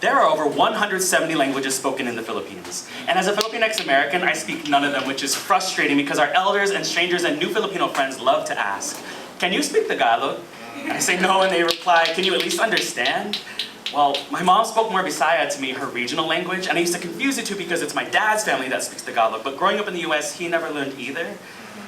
There are over 170 languages spoken in the Philippines. And as a Filipinx American, I speak none of them, which is frustrating because our elders and strangers and new Filipino friends love to ask, "Can you speak Tagalog?" I say no, and they reply, "Can you at least understand?" Well, my mom spoke more Bisaya to me, her regional language, and I used to confuse the two because it's my dad's family that speaks Tagalog, but growing up in the US, he never learned either.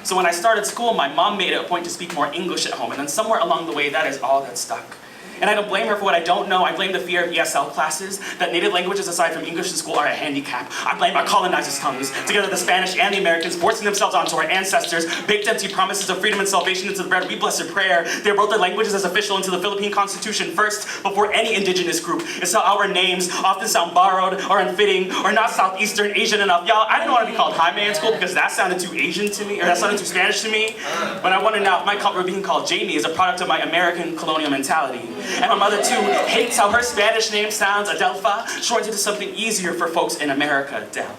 So when I started school, my mom made it a point to speak more English at home, and then somewhere along the way, that is all that stuck. And I don't blame her for what I don't know. I blame the fear of ESL classes, that native languages aside from English in school are a handicap. I blame our colonizers' tongues, together the Spanish and the Americans, forcing themselves onto our ancestors, baked empty promises of freedom and salvation into the bread we blessed prayer. They wrote their languages as official into the Philippine Constitution first, before any indigenous group. It's how our names often sound borrowed or unfitting or not Southeastern Asian enough. Y'all, I didn't want to be called Jaime in school because that sounded too Asian to me, or that sounded too Spanish to me. But I wonder now if my being called Jaime is a product of my American colonial mentality. And my mother too hates how her Spanish name sounds, Adelpha, shortened to something easier for folks in America, Del.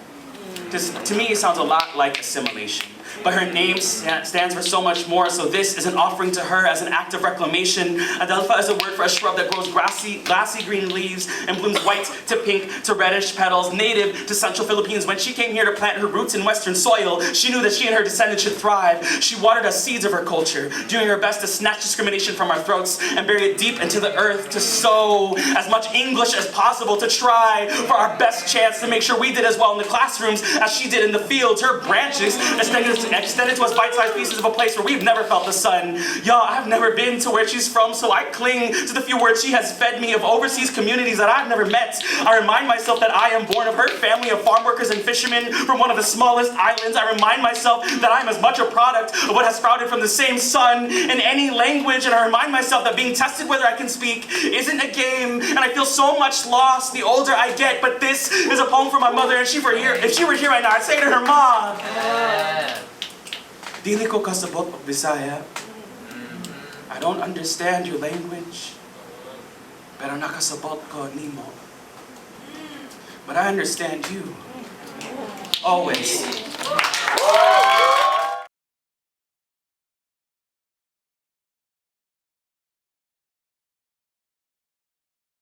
To me, it sounds a lot like assimilation. But her name stands for so much more, so this is an offering to her as an act of reclamation. Adelpha is a word for a shrub that grows glassy green leaves and blooms white to pink to reddish petals, native to Central Philippines. When she came here to plant her roots in Western soil, she knew that she and her descendants should thrive. She watered us seeds of her culture, doing her best to snatch discrimination from our throats and bury it deep into the earth, to sow as much English as possible, to try for our best chance to make sure we did as well in the classrooms as she did in the fields. Her branches extended to us bite-sized pieces of a place where we've never felt the sun. Y'all, I've never been to where she's from, so I cling to the few words she has fed me of overseas communities that I've never met. I remind myself that I am born of her family of farm workers and fishermen from one of the smallest islands. I remind myself that I am as much a product of what has sprouted from the same sun in any language, and I remind myself that being tested whether I can speak isn't a game, and I feel so much lost the older I get, but this is a poem from my mother, and if she were here right now, I'd say to her, "Ma, dili ko kasabot of Bisaya. I don't understand your language, pero nakasabot ko nimo. But I understand you. Always."